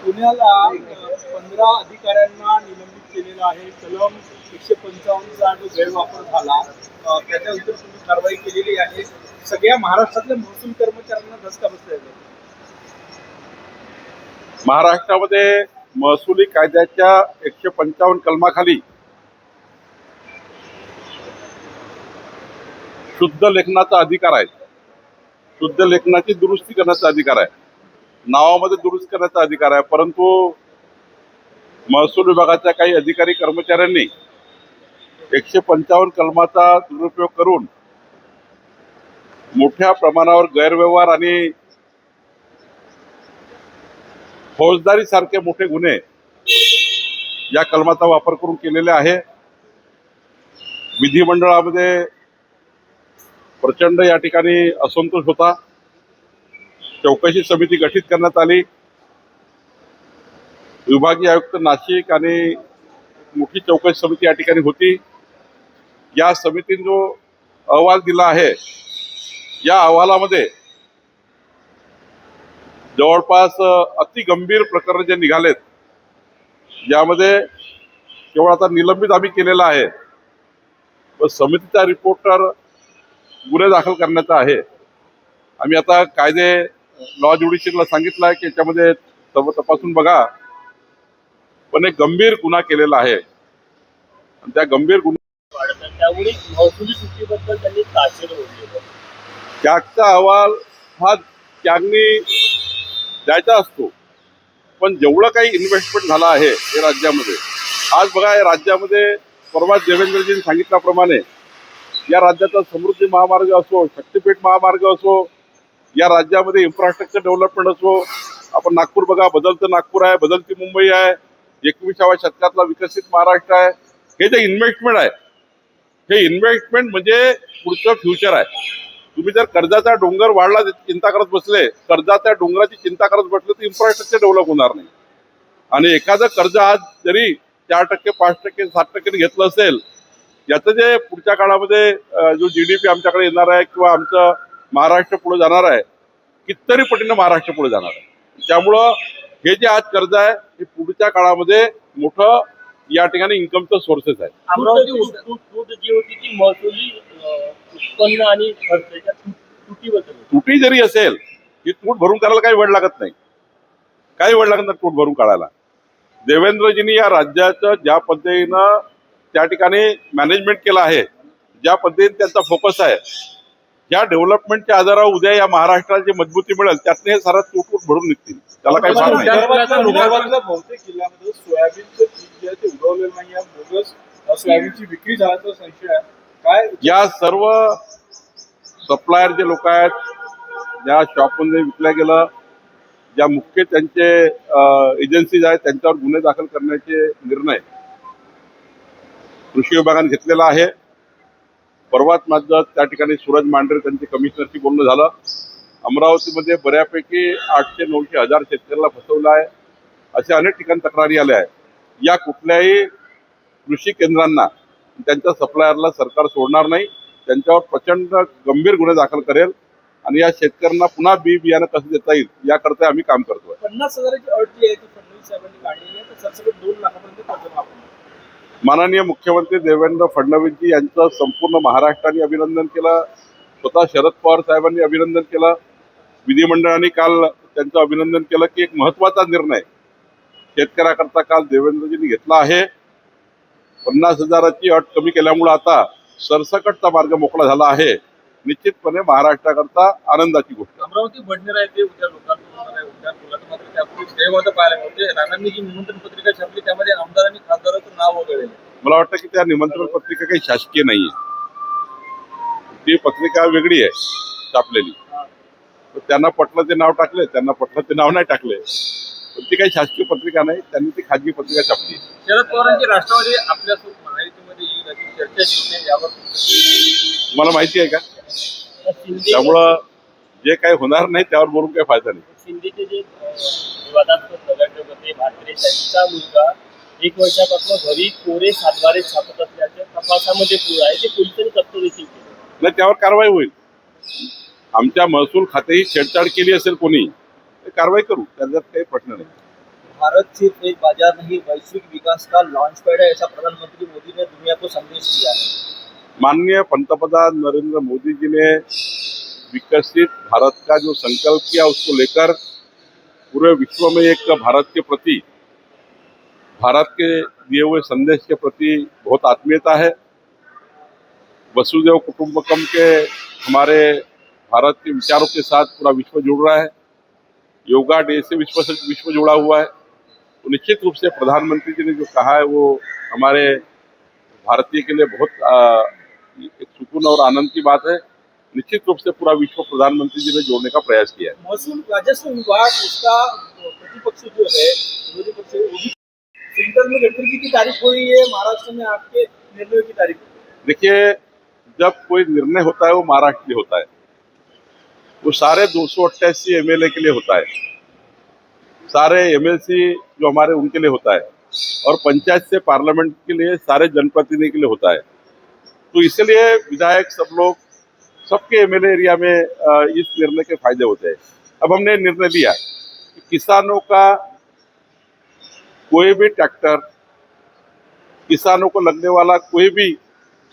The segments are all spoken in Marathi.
पुण्याला 15 अधिकाऱ्यांना निलंबित केलेलं आहे. कलम 155चा जो गैरवापर झाला त्याच्यानंतर तुम्ही कारवाई केलेली आहे. सगळ्या महाराष्ट्रातल्या महसूल कर्मचाऱ्यांना धसका बसलेला आहे. महाराष्ट्रामध्ये महसुली कायद्याच्या 155 कलमाखाली शुद्ध लेखनाचा अधिकार आहे. शुद्ध लेखनाची दुरुस्ती करण्याचा अधिकार आहे. नावामध्ये दुरुस्त करण्याचा अधिकार आहे. परंतु महसूल विभागाच्या काही अधिकारी कर्मचाऱ्यांनी 155 कलमाचा दुरुपयोग करून मोठ्या प्रमाणावर गैरव्यवहार आणि फौजदारी सारखे मोठे गुन्हे या कलमाचा वापर करून केलेले आहे. विधिमंडळामध्ये प्रचंड या ठिकाणी असंतोष होता. चौकशी समिती गठीत करण्यात आली. विभागीय आयुक्त नाशिक आणि मोठी चौकशी समिती या ठिकाणी होती. या समितीने जो अहवाल दिला आहे या अहवालामध्ये जवळपास अति गंभीर प्रकरण जे निघालेत, यामध्ये केवळ आता निलंबित आम्ही केलेला आहे व समितीचा रिपोर्टर गुन्हे दाखल करण्याचा आहे. आम्ही आता कायदे लॉ ज्युडिशियलला सांगितलं आहे की याच्यामध्ये तपासून बघा, पण एक गंभीर गुन्हा केलेला आहे आणि त्या गंभीर त्यामुळे महसुली सुट्टीबद्दल त्यांनी ताकीद केली. त्यागचा अहवाल हा त्यागनी द्यायचा असतो, पण जेवढं काही इन्व्हेस्टमेंट झालं आहे हे राज्यामध्ये, आज बघा या राज्यामध्ये परवा देवेंद्रजींनी सांगितल्याप्रमाणे या राज्याचा समृद्धी महामार्ग असो, शक्तीपीठ महामार्ग असो, या राज्यामध्ये इन्फ्रास्ट्रक्चर डेव्हलपमेंट असो, आपण नागपूर बघा, बदलतं नागपूर आहे, बदलती मुंबई आहे, 21व्या शतकातला विकसित महाराष्ट्र आहे. हे जे इन्व्हेस्टमेंट आहे हे इन्व्हेस्टमेंट म्हणजे पुढचं फ्युचर आहे. तुम्ही जर कर्जाचा डोंगर वाढला चिंता करत बसले, कर्जाच्या डोंगराची चिंता करत बसले तर इन्फ्रास्ट्रक्चर डेव्हलप होणार नाही. आणि एखादं कर्ज आज जरी 4%, 5%, 7% घेतलं असेल, याचं जे पुढच्या काळामध्ये जो GDP आमच्याकडे येणार आहे किंवा आमचं महाराष्ट्र पुढे जाणार आहे, कितीतरी पटीनं महाराष्ट्र पुढे जाणार आहे. त्यामुळं हे जे आज कर्ज आहे हे पुढच्या काळामध्ये मोठं या ठिकाणी इन्कमचं सोर्सेस आहे. अमरावती तूट जी होती ती महसुली उत्पन्न आणि खर्चाच्या तुटीबद्दल. तुटी जरी असेल ही तूट भरून काढायला काही वेळ लागत नाही, काही वेळ लागत नाही तूट भरून काढायला. देवेंद्रजींनी या राज्याचं ज्या पद्धतीनं त्या ठिकाणी मॅनेजमेंट केलं आहे, ज्या पद्धतीने त्यांचा फोकस आहे, ज्या डेव्हलपमेंटच्या आधारावर उद्या या महाराष्ट्राला जी मजबूती मिळेल त्यातने हे सारा तूट भरून निघतील. त्याला काही भाग नाही. विदर्भातल्या बहुतेक जिल्ह्यामध्ये सोयाबीनचं पीक जे आहे ते उगवलेलं नाही. या बोगस सोयाबीनची विक्री झाल्याचा संशय आहे. काय या सर्व सप्लायर जे लोक आहेत, ज्या शॉपमध्ये विकल्या गेलं, ज्या मुख्य त्यांचे एजन्सीज आहेत त्यांच्यावर गुन्हे दाखल करण्याचे निर्णय कृषी विभागाने घेतलेला आहे. परवाच माझं त्या ठिकाणी सूरज मांढरे त्यांचे कमिशनरशी बोलणं झालं. अमरावतीमध्ये बऱ्यापैकी 800, 900, 1000 शेतकऱ्याला फसवलं आहे अशा अनेक ठिकाणी तक्रारी आल्या आहेत. या कुठल्याही कृषी केंद्रांना त्यांच्या सप्लायरला सरकार सोडणार नाही. त्यांच्यावर प्रचंड गंभीर गुन्हे दाखल करेल आणि या शेतकऱ्यांना पुन्हा बियाणं कसं देता येईल याकरता आम्ही काम करतोय. 50,000ची अट जी आहे ती फडणवीस साहेबांनी काढलेली आहे, तर सरसकट 2 लाखापर्यंत कर्ज माफ होणार. माननीय मुख्यमंत्री देवेंद्र फडणवीसजी यांचं संपूर्ण महाराष्ट्राने अभिनंदन केलं. स्वतः शरद पवार साहेबांनी अभिनंदन केलं. विधिमंडळाने काल त्यांचं अभिनंदन केलं की एक महत्वाचा निर्णय शेतकऱ्याकरता काल देवेंद्रजींनी घेतला आहे. 50,000ची अट कमी केल्यामुळे आता सरसकटचा मार्ग मोकळा झाला आहे. निश्चितपणे महाराष्ट्राकरता आनंदाची गोष्ट. अमरावती बडनेर आहे ते उद्या लोकांना होणार आहे. उद्या मुलाखत मात्र त्यापूर्वी श्रेयवाद पाहायला मिळते. राणांनी जी निमंत्रण पत्रिका छापली त्यामध्ये आमदार आणि खासदाराचं नाव वगळलेलं आहे. मला वाटतं की त्या निमंत्रण पत्रिका काही शासकीय नाहीये, ती पत्रिका वेगळी आहे. छापलेली. तर त्यांना पटलं ते नाव टाकले, त्यांना पटलं ते नाव नाही टाकले. पण ती काही शासकीय पत्रिका नाही, त्यांनी ती खाजगी पत्रिका छापली. शरद पवारांची राष्ट्रवादी आपल्यासोबत महायुतीमध्ये येईल अशी चर्चा जी होते यावर तुम्हाला माहिती आहे का? शिंदे त्यामुळं जे काही होणार नाही त्यावर बोलून काही फायदा नाही. शिंदेचे जे विवादास्पद नगरसेवक होते म्हात्रे त्यांचा मुलगा 1 वर्षापासून घरी कोरे सातबारे छापत असल्याच्या तपासामध्ये पुढे आहे. ते पोलिसांनी तत्व देखील केले. नाही, त्यावर कारवाई होईल. आमच्या महसूल खातेही छेडछाड केली असेल कोणी तर कारवाई करू, त्याच्यात काही प्रश्न नाही. भारत सिर्फ एक बाजार नहीं वैश्विक विकास का लॉन्च पैड है, ऐसा प्रधानमंत्री मोदी ने दुनिया को संदेश दिया है। माननीय पंतप्रधान नरेंद्र मोदी जी ने विकसित भारत का जो संकल्प किया उसको लेकर पूरे विश्व में एक भारत के प्रति, भारत के दिए हुए संदेश के प्रति बहुत आत्मीयता है. वसुदेव कुटुंबकम के हमारे भारत के विचारों के साथ पूरा विश्व जुड़ रहा है. योगा डे से विश्व जुड़ा हुआ है. तो निश्चित रूप से प्रधानमंत्री जी ने जो कहा है वो हमारे भारतीय के लिए बहुत एक सुकून और आनंद की बात है. निश्चित रूप से पूरा विश्व प्रधानमंत्री जी ने जोड़ने का प्रयास किया है. महसूल राजस्व विभाग उसका प्रतिपक्ष जो है विरोधी पक्ष है, वो भी सेंटर में गडकरी की तारीफ हुई है, महाराष्ट्र में आपके निर्णय की तारीफ हुई है. देखिए, जब कोई निर्णय होता है वो महाराष्ट्र के लिए होता है. वो सारे 288 एमएलए के लिए होता है, सारे एमएलसी जो हमारे उनके लिए होता है, और पंचायत से पार्लियामेंट के लिए सारे जनप्रतिनिधि के लिए होता है. तो इसलिए विधायक सब लोग, सबके एमएलए एरिया में इस निर्णय के फायदे होते हैं. अब हमने निर्णय लिया कि किसानों का कोई भी ट्रैक्टर, किसानों को लगने वाला कोई भी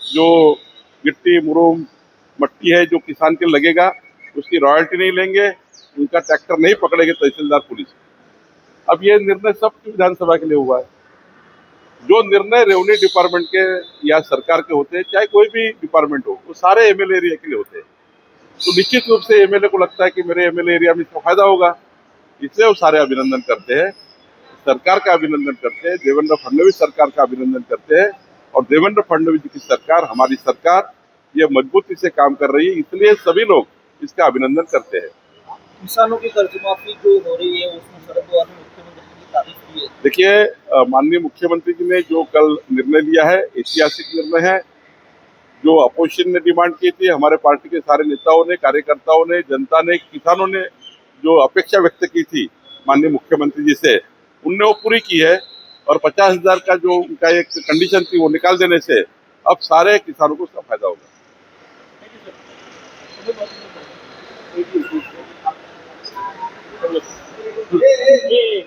जो गिट्टी मुरूम मट्टी है जो किसान के लगेगा उसकी रॉयल्टी नहीं लेंगे, उनका ट्रैक्टर नहीं पकड़ेंगे तहसीलदार पुलिस. अब ये निर्णय सबकी विधानसभा के लिए हुआ है. जो निर्णय रेवेन्यू डिपार्टमेंट के या सरकार के होते हैं, चाहे कोई भी डिपार्टमेंट हो, वो सारे एमएलए एरिया के लिए होते हैं. तो निश्चित रूप से एमएलए को लगता है कि मेरे एमएलए एरिया में इसका फायदा होगा, इसलिए वो सारे अभिनंदन करते हैं. सरकार का अभिनंदन करते हैं, देवेंद्र फडणवीस सरकार का अभिनंदन करते हैं. और देवेंद्र फडणवीस जी की सरकार, हमारी सरकार, ये मजबूती से काम कर रही है, इसलिए सभी लोग इसका अभिनंदन करते हैं. किसानों की कर्जमाफी जो हो रही है उसमें शरद पवार ने मुख्यमंत्री की तारीफ की है। देखिए, माननीय मुख्यमंत्री जी ने जो कल निर्णय लिया है, ऐतिहासिक निर्णय है. जो अपोजिशन ने डिमांड की थी, हमारे पार्टी के सारे नेताओं ने, कार्यकर्ताओं ने, जनता ने, किसानों ने जो अपेक्षा व्यक्त की थी माननीय मुख्यमंत्री जी से, उनने वो पूरी की है. और 50,000 का जो उनका एक कंडीशन थी वो निकाल देने से अब सारे किसानों को उसका फायदा होगा. ये